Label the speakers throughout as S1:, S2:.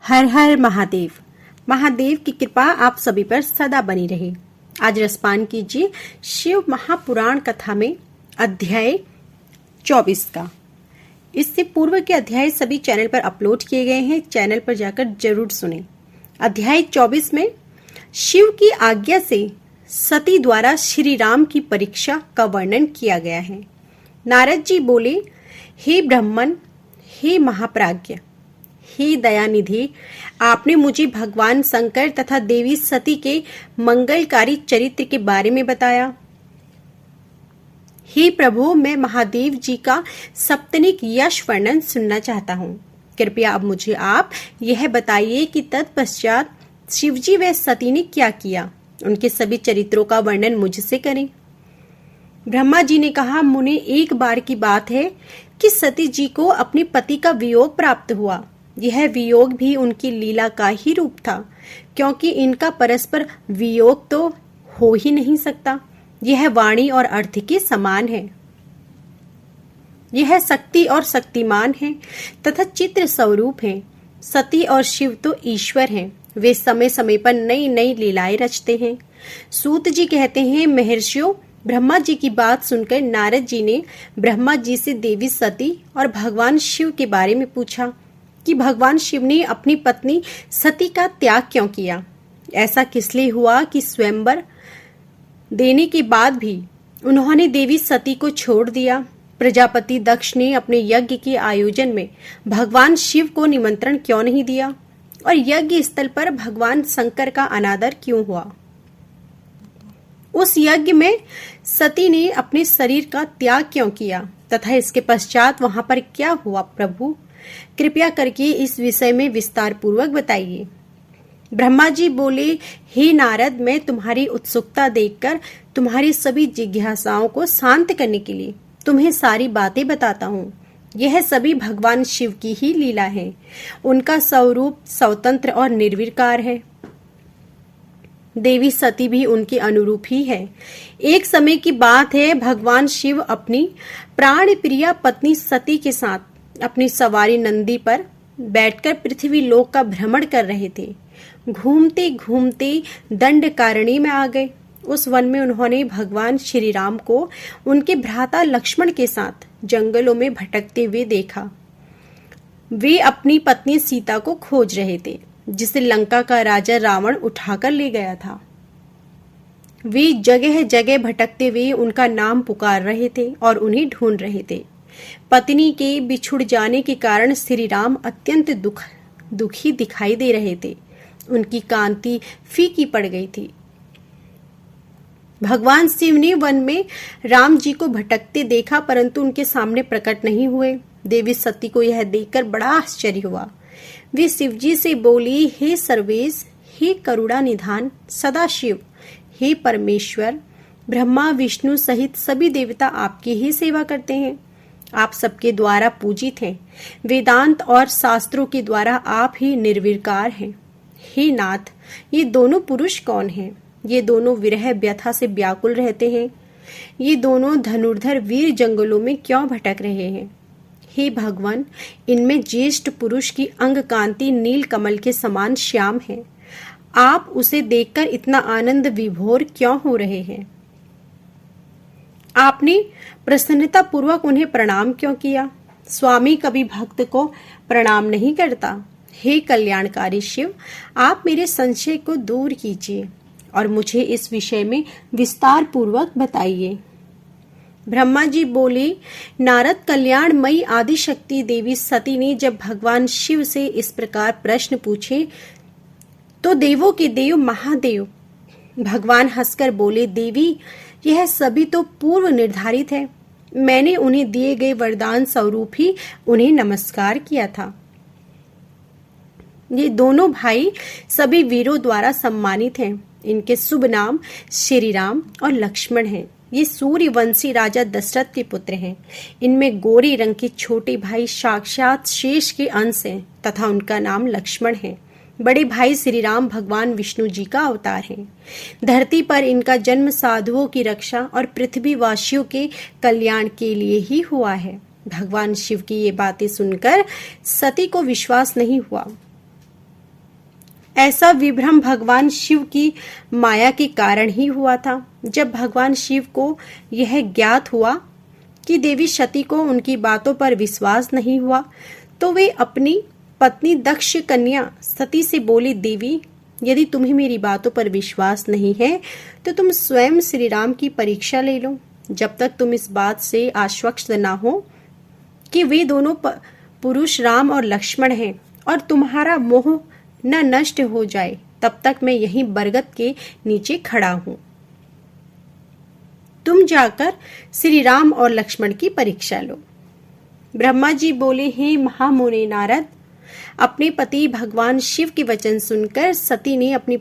S1: हर हर महादेव। महादेव की कृपा आप सभी पर सदा बनी रहे। आज रसपान कीजिए शिव महापुराण कथा में अध्याय 24 का। इससे पूर्व के अध्याय सभी चैनल पर अपलोड किए गए हैं, चैनल पर जाकर जरूर सुनें। अध्याय 24 में शिव की आज्ञा से सती द्वारा श्री राम की परीक्षा का वर्णन किया गया है। नारद जी बोले, हे ब्राह्मण, हे महाप्राज्ञ, हे दयानिधि, आपने मुझे भगवान शंकर तथा देवी सती के मंगलकारी चरित्र के बारे में बताया। हे प्रभु, मैं महादेव जी का सप्तनिक यश वर्णन सुनना चाहता हूँ। कृपया अब मुझे आप यह बताइए कि तत्पश्चात शिवजी व सती ने क्या किया। उनके सभी चरित्रों का वर्णन मुझसे करें। ब्रह्मा जी ने कहा, मुने, एक बार की बात है कि सती जी को अपने पति का वियोग प्राप्त हुआ। यह वियोग भी उनकी लीला का ही रूप था, क्योंकि इनका परस्पर वियोग तो हो ही नहीं सकता। यह वाणी और अर्थ के समान है। यह शक्ति और शक्तिमान है तथा चित्र स्वरूप है। सती और शिव तो ईश्वर हैं। वे समय समय पर नई नई लीलाएं रचते हैं। सूत जी कहते हैं, महर्षियों, ब्रह्मा जी की बात सुनकर नारद जी ने ब्रह्मा जी से देवी सती और भगवान शिव के बारे में पूछा कि भगवान शिव ने अपनी पत्नी सती का त्याग क्यों किया। ऐसा किस लिए हुआ कि स्वयंवर देने के बाद भी उन्होंने देवी सती को छोड़ दिया। प्रजापति दक्ष ने अपने यज्ञ के आयोजन में भगवान शिव को निमंत्रण क्यों नहीं दिया और यज्ञ स्थल पर भगवान शंकर का अनादर क्यों हुआ। उस यज्ञ में सती ने अपने शरीर का त्याग क्यों किया तथा इसके पश्चात वहां पर क्या हुआ। प्रभु, कृपया करके इस विषय में विस्तार पूर्वक बताइए। ब्रह्मा जी बोले, हे नारद, मैं तुम्हारी उत्सुकता देखकर तुम्हारी सभी जिज्ञासाओं को शांत करने के लिए तुम्हें सारी बातें बताता हूँ। यह सभी भगवान शिव की ही लीला है। उनका स्वरूप स्वतंत्र और निर्विकार है। देवी सती भी उनके अनुरूप ही है। एक समय की बात है, भगवान शिव अपनी प्राण प्रिया पत्नी सती के साथ अपनी सवारी नंदी पर बैठकर पृथ्वी लोक का भ्रमण कर रहे थे। घूमते घूमते दंडकारण्य में आ गए। उस वन में उन्होंने भगवान श्री राम को उनके भ्राता लक्ष्मण के साथ जंगलों में भटकते हुए देखा। वे अपनी पत्नी सीता को खोज रहे थे, जिसे लंका का राजा रावण उठाकर ले गया था। वे जगह जगह भटकते हुए उनका नाम पुकार रहे थे और उन्हें ढूंढ रहे थे। पत्नी के बिछुड़ जाने के कारण श्री राम अत्यंत दुखी दिखाई दे रहे थे। उनकी कांति फीकी पड़ गई थी। भगवान शिव ने वन में राम जी को भटकते देखा, परंतु उनके सामने प्रकट नहीं हुए। देवी सती को यह देखकर बड़ा आश्चर्य हुआ। वे शिव जी से बोली, हे सर्वेश, हे करुणा निधान सदाशिव, हे परमेश्वर, ब्रह्मा विष्णु सहित सभी देवता आपकी ही सेवा करते हैं। आप सबके द्वारा पूजित हैं। वेदांत और शास्त्रों के द्वारा आप ही निर्विकार हैं। हे नाथ, ये दोनों पुरुष कौन हैं? ये दोनों विरह व्यथा से व्याकुल रहते हैं। ये दोनों धनुर्धर वीर जंगलों में क्यों भटक रहे हैं? हे भगवान, इनमें ज्येष्ठ पुरुष की अंग कांति नील कमल के समान श्याम है। आप उसे देखकर इतना आनंद विभोर क्यों हो रहे हैं? आपने प्रसन्नता पूर्वक उन्हें प्रणाम क्यों किया? स्वामी कभी भक्त को प्रणाम नहीं करता। हे कल्याणकारी शिव, आप मेरे संशय को दूर कीजिए और मुझे इस विषय में विस्तार पूर्वक बताइए। ब्रह्मा जी बोले, नारद, कल्याणमयी आदिशक्ति देवी सती ने जब भगवान शिव से इस प्रकार प्रश्न पूछे तो देवों के देव महादेव भगवान हंसकर बोले, देवी, यह सभी तो पूर्व निर्धारित है। मैंने उन्हें दिए गए वरदान स्वरूप ही उन्हें नमस्कार किया था। ये दोनों भाई सभी वीरों द्वारा सम्मानित हैं। इनके शुभ नाम श्री राम और लक्ष्मण हैं। ये सूर्यवंशी राजा दशरथ के पुत्र हैं। इनमें गोरे रंग के छोटे भाई साक्षात शेष के अंश हैं तथा उनका नाम लक्ष्मण है। बड़े भाई श्री राम भगवान विष्णु जी का अवतार है। धरती पर इनका जन्म साधुओं की रक्षा और पृथ्वीवासियों के कल्याण के लिए ही हुआ है। भगवान शिव की ये बातें सुनकर सती को विश्वास नहीं हुआ। ऐसा विभ्रम भगवान शिव की माया के कारण ही हुआ था। जब भगवान शिव को यह ज्ञात हुआ कि देवी सती को उनकी बातों पर विश्वास नहीं हुआ, तो वे अपनी पत्नी दक्ष कन्या सती से बोली, देवी, यदि तुम्हें मेरी बातों पर विश्वास नहीं है तो तुम स्वयं श्री राम की परीक्षा ले लो। जब तक तुम इस बात से आश्वस्त न हो कि वे दोनों पुरुष राम और लक्ष्मण हैं और तुम्हारा मोह न नष्ट हो जाए, तब तक मैं यहीं बरगद के नीचे खड़ा हूं। तुम जाकर श्री राम और लक्ष्मण की परीक्षा लो। ब्रह्मा जी बोले, हे महामुनि नारद, अपने पति भगवान शिव के वचन सुनकर सती ने अपनी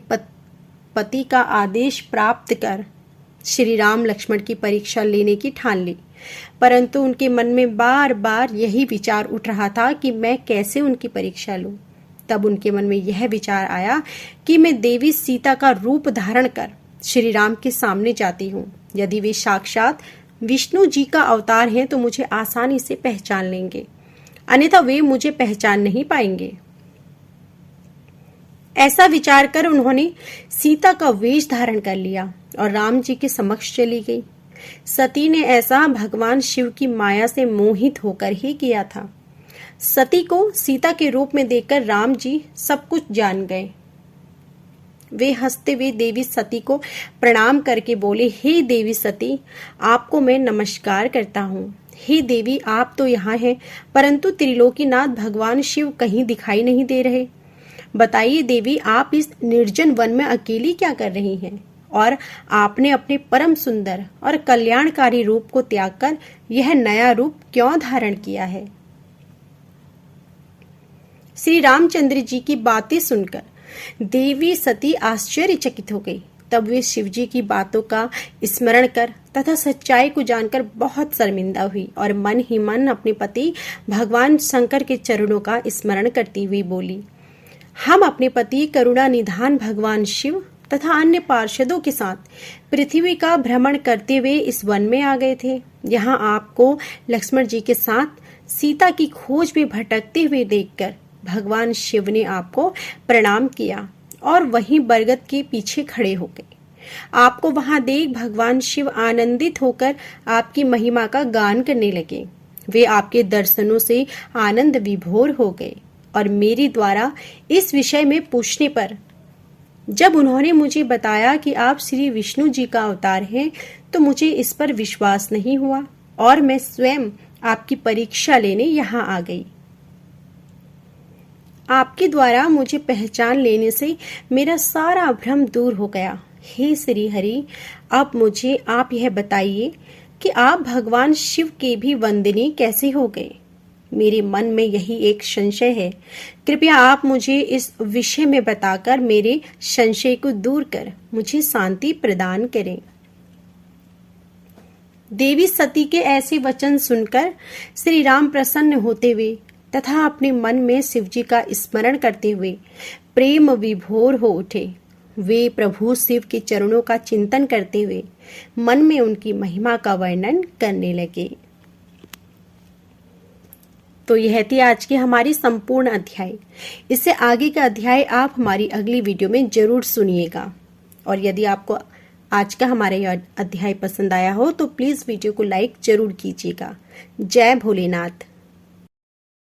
S1: पति का आदेश प्राप्त कर श्री राम लक्ष्मण की परीक्षा लेने की ठान ली। परंतु उनके मन में बार बार यही विचार उठ रहा था कि मैं कैसे उनकी परीक्षा लूं। तब उनके मन में यह विचार आया कि मैं देवी सीता का रूप धारण कर श्री राम के सामने जाती हूँ। यदि वे साक्षात विष्णु जी का अवतार हैं तो मुझे आसानी से पहचान लेंगे, अन्यथा वे मुझे पहचान नहीं पाएंगे। ऐसा विचार कर उन्होंने सीता का वेश धारण कर लिया और राम जी के समक्ष चली गई। सती ने ऐसा भगवान शिव की माया से मोहित होकर ही किया था। सती को सीता के रूप में देखकर राम जी सब कुछ जान गए। वे हंसते हुए देवी सती को प्रणाम करके बोले, हे देवी सती, आपको मैं नमस्कार करता हूँ। हे देवी, आप तो यहाँ हैं, परंतु त्रिलोकीनाथ भगवान शिव कहीं दिखाई नहीं दे रहे। बताइए देवी, आप इस निर्जन वन में अकेली क्या कर रही हैं? और आपने अपने परम सुंदर और कल्याणकारी रूप को त्याग कर यह नया रूप क्यों धारण किया है? श्री रामचंद्र जी की बातें सुनकर देवी सती आश्चर्यचकित हो गई। तब वे शिव जी की बातों का स्मरण कर तथा सच्चाई को जानकर बहुत शर्मिंदा हुई और मन ही मन अपने पति भगवान शंकर के चरणों का स्मरण करती हुई बोली, हम अपने पति करुणा निधान भगवान शिव तथा अन्य पार्षदों के साथ पृथ्वी का भ्रमण करते हुए इस वन में आ गए थे। यहाँ आपको लक्ष्मण जी के साथ सीता की खोज में भटकते हुए देखकर भगवान शिव ने आपको प्रणाम किया और वहीं बरगद के पीछे खड़े हो गए। आपको वहां देख भगवान शिव आनंदित होकर आपकी महिमा का गान करने लगे। वे आपके दर्शनों से आनंद विभोर हो गए और मेरे द्वारा इस विषय में पूछने पर जब उन्होंने मुझे बताया कि आप श्री विष्णु जी का अवतार हैं, तो मुझे इस पर विश्वास नहीं हुआ और मैं स्वयं आपकी परीक्षा लेने यहाँ आ गई। आपके द्वारा मुझे पहचान लेने से मेरा सारा भ्रम दूर हो गया। हे श्री हरि, अब मुझे आप यह बताइए कि आप भगवान शिव के भी वंदनीय कैसे हो गए? मेरे मन में यही एक संशय है। कृपया आप मुझे इस विषय में बताकर मेरे संशय को दूर कर मुझे शांति प्रदान करें। देवी सती के ऐसे वचन सुनकर श्री राम प्रसन्न होते हुए तथा अपने मन में शिव जी का स्मरण करते हुए प्रेम विभोर हो उठे। वे प्रभु शिव के चरणों का चिंतन करते हुए मन में उनकी महिमा का वर्णन करने लगे। तो यह थी आज की हमारी संपूर्ण अध्याय। इससे आगे का अध्याय आप हमारी अगली वीडियो में जरूर सुनिएगा। और यदि आपको आज का हमारा यह अध्याय पसंद आया हो तो प्लीज वीडियो को लाइक जरूर कीजिएगा। जय भोलेनाथ।